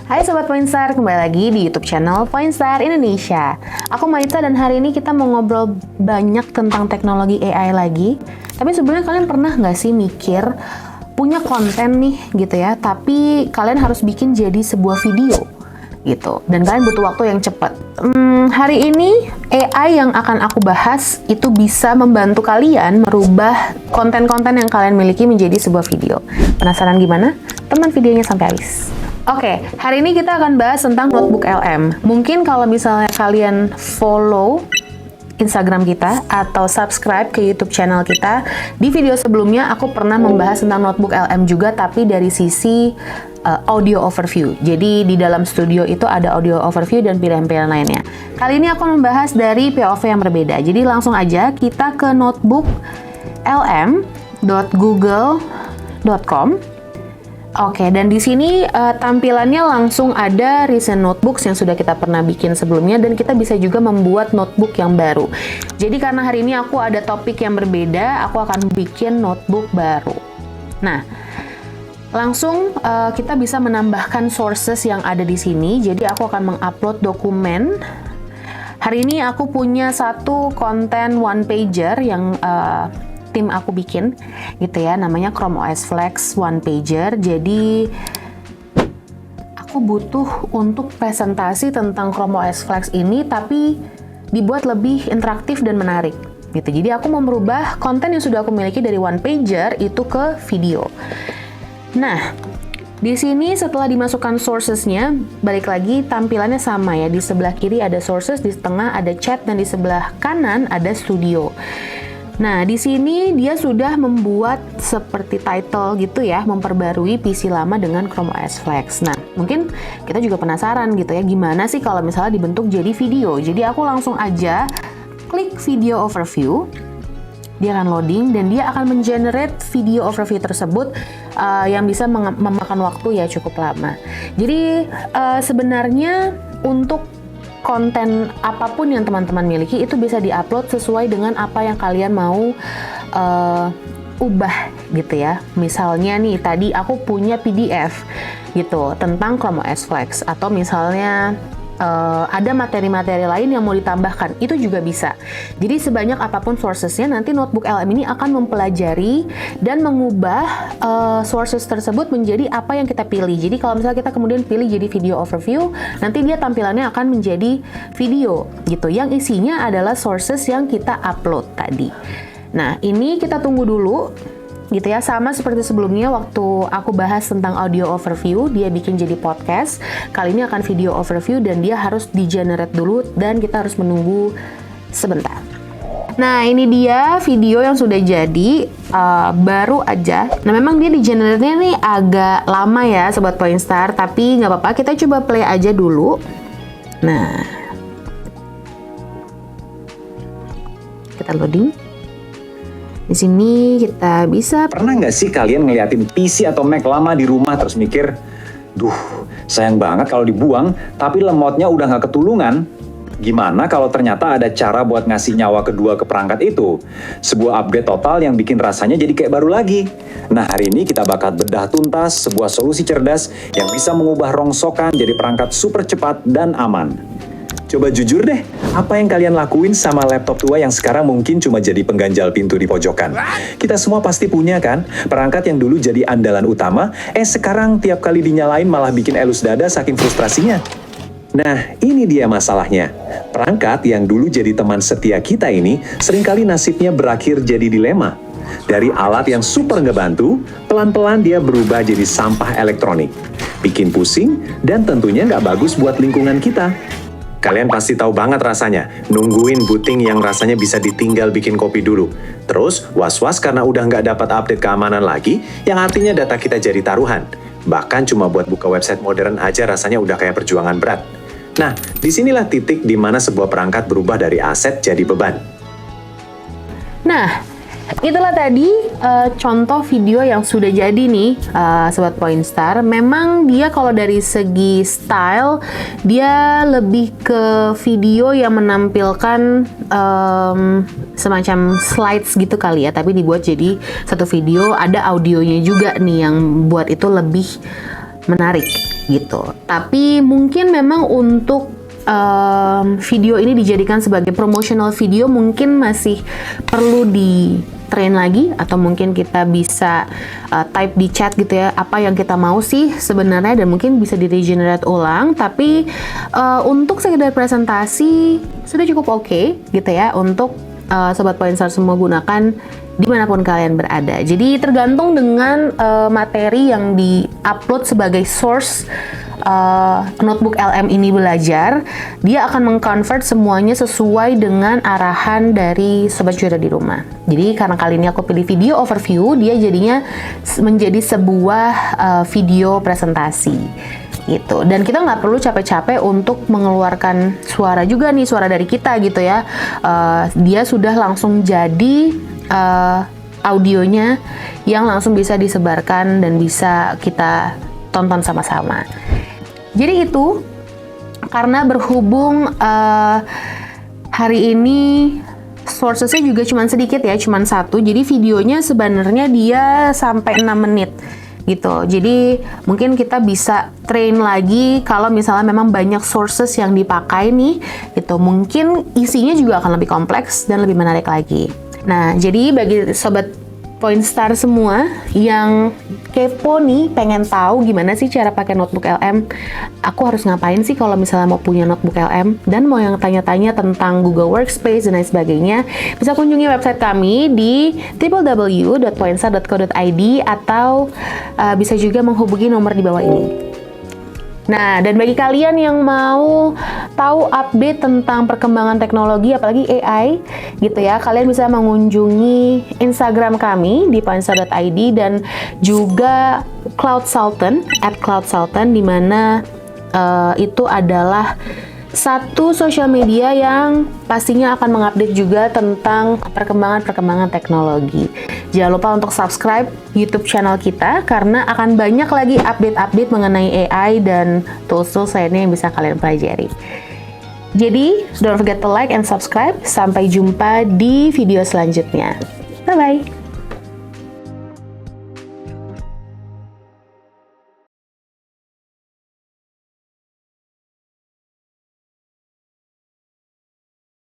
Hai Sobat Poinstar, kembali lagi di YouTube channel Poinstar Indonesia. Aku Maita dan hari ini kita mau ngobrol banyak tentang teknologi AI lagi. Tapi sebenarnya kalian pernah nggak sih mikir punya konten nih gitu ya, tapi kalian harus bikin jadi sebuah video gitu, dan kalian butuh waktu yang cepat. Hari ini AI yang akan aku bahas itu bisa membantu kalian merubah konten-konten yang kalian miliki menjadi sebuah video. Penasaran gimana? Tonton videonya sampai habis. Oke, hari ini kita akan bahas tentang Notebook LM. Mungkin kalau misalnya kalian follow Instagram kita atau subscribe ke YouTube channel kita, di video sebelumnya aku pernah membahas tentang Notebook LM juga, tapi dari sisi audio overview. Jadi di dalam studio itu ada audio overview dan pilihan-pilihan lainnya. Kali ini aku membahas dari POV yang berbeda. Jadi langsung aja kita ke notebooklm.google.com. Oke, dan di sini tampilannya langsung ada recent notebooks yang sudah kita pernah bikin sebelumnya, dan kita bisa juga membuat notebook yang baru. Jadi karena hari ini aku ada topik yang berbeda, aku akan bikin notebook baru. Nah, langsung kita bisa menambahkan sources yang ada di sini. Jadi aku akan mengupload dokumen. Hari ini aku punya satu konten one pager yang tim aku bikin gitu ya, namanya Chrome OS Flex One Pager. Jadi aku butuh untuk presentasi tentang Chrome OS Flex ini tapi dibuat lebih interaktif dan menarik gitu. Jadi aku mau merubah konten yang sudah aku miliki dari One Pager itu ke video. Nah, di sini setelah dimasukkan sources-nya, balik lagi tampilannya sama ya. Di sebelah kiri ada sources, di tengah ada chat, dan di sebelah kanan ada studio. Nah, di sini dia sudah membuat seperti title gitu ya, memperbarui PC lama dengan Chrome OS Flex. Nah, mungkin kita juga penasaran gitu ya, gimana sih kalau misalnya dibentuk jadi video. Jadi aku langsung aja klik video overview. Dia akan loading dan dia akan mengenerate video overview tersebut yang bisa memakan waktu ya cukup lama. Jadi sebenarnya untuk konten apapun yang teman-teman miliki itu bisa diupload sesuai dengan apa yang kalian mau ubah gitu ya. Misalnya nih, tadi aku punya PDF gitu tentang Chrome OS Flex, atau misalnya ada materi-materi lain yang mau ditambahkan, itu juga bisa. Jadi sebanyak apapun sourcesnya, nanti Notebook LM ini akan mempelajari dan mengubah sources tersebut menjadi apa yang kita pilih. Jadi kalau misalnya kita kemudian pilih jadi video overview, nanti dia tampilannya akan menjadi video gitu, yang isinya adalah sources yang kita upload tadi. Nah, ini kita tunggu dulu gitu ya, sama seperti sebelumnya waktu aku bahas tentang audio overview, dia bikin jadi podcast. Kali ini akan video overview dan dia harus di-generate dulu dan kita harus menunggu sebentar. Nah, ini dia video yang sudah jadi, baru aja. Nah, memang dia di-generate-nya nih agak lama ya Sobat Poinstar, tapi nggak apa-apa, kita coba play aja dulu. Nah, kita loading. Di sini kita bisa. Pernah nggak sih kalian ngeliatin PC atau Mac lama di rumah terus mikir, duh sayang banget kalau dibuang, tapi lemotnya udah nggak ketulungan? Gimana kalau ternyata ada cara buat ngasih nyawa kedua ke perangkat itu? Sebuah upgrade total yang bikin rasanya jadi kayak baru lagi. Nah, hari ini kita bakal bedah tuntas sebuah solusi cerdas yang bisa mengubah rongsokan jadi perangkat super cepat dan aman. Coba jujur deh, apa yang kalian lakuin sama laptop tua yang sekarang mungkin cuma jadi pengganjal pintu di pojokan? Kita semua pasti punya kan? Perangkat yang dulu jadi andalan utama, sekarang tiap kali dinyalain malah bikin elus dada saking frustrasinya. Nah, ini dia masalahnya. Perangkat yang dulu jadi teman setia kita ini, seringkali nasibnya berakhir jadi dilema. Dari alat yang super ngebantu, pelan-pelan dia berubah jadi sampah elektronik. Bikin pusing, dan tentunya nggak bagus buat lingkungan kita. Kalian pasti tahu banget rasanya, nungguin booting yang rasanya bisa ditinggal bikin kopi dulu. Terus, was-was karena udah nggak dapat update keamanan lagi, yang artinya data kita jadi taruhan. Bahkan cuma buat buka website modern aja rasanya udah kayak perjuangan berat. Nah, disinilah titik di mana sebuah perangkat berubah dari aset jadi beban. Nah, itulah tadi contoh video yang sudah jadi nih Sobat Poinstar. Memang dia kalau dari segi style dia lebih ke video yang menampilkan semacam slides gitu kali ya, tapi dibuat jadi satu video, ada audionya juga nih yang buat itu lebih menarik. gitu. Tapi mungkin memang untuk video ini dijadikan sebagai promotional video mungkin masih perlu di train lagi, atau mungkin kita bisa type di chat gitu ya, apa yang kita mau sih sebenarnya, dan mungkin bisa di regenerate ulang. Tapi untuk sekedar presentasi sudah cukup oke gitu ya untuk Sobat Poinstar semua gunakan dimanapun kalian berada. Jadi tergantung dengan materi yang di-upload sebagai source notebook LM ini belajar, dia akan mengconvert semuanya sesuai dengan arahan dari Sobat Cuda di rumah. Jadi karena kali ini aku pilih video overview, dia jadinya menjadi sebuah video presentasi gitu. Dan kita nggak perlu capek-capek untuk mengeluarkan suara juga nih, suara dari kita gitu ya. Dia sudah langsung jadi audionya yang langsung bisa disebarkan dan bisa kita tonton sama-sama. Jadi itu karena berhubung hari ini sourcesnya juga cuma sedikit ya, cuma satu. Jadi videonya sebenarnya dia sampai 6 menit gitu. Jadi mungkin kita bisa train lagi kalau misalnya memang banyak sources yang dipakai nih gitu. Mungkin isinya juga akan lebih kompleks dan lebih menarik lagi. Nah, jadi bagi Sobat Poinstar semua yang kepo nih, pengen tahu gimana sih cara pakai notebook LM, aku harus ngapain sih kalau misalnya mau punya notebook LM, dan mau yang tanya-tanya tentang Google Workspace dan lain sebagainya, bisa kunjungi website kami di www.poinstar.co.id atau bisa juga menghubungi nomor di bawah ini. Nah, dan bagi kalian yang mau tahu update tentang perkembangan teknologi, apalagi AI, gitu ya, kalian bisa mengunjungi Instagram kami di poinstar.id dan juga Cloudsultan, @Cloudsultan, di mana itu adalah satu sosial media yang pastinya akan mengupdate juga tentang perkembangan teknologi. Jangan lupa untuk subscribe YouTube channel kita karena akan banyak lagi update-update mengenai AI dan tools-tools lainnya yang bisa kalian pelajari. Jadi, don't forget to like and subscribe. Sampai jumpa di video selanjutnya. Bye-bye!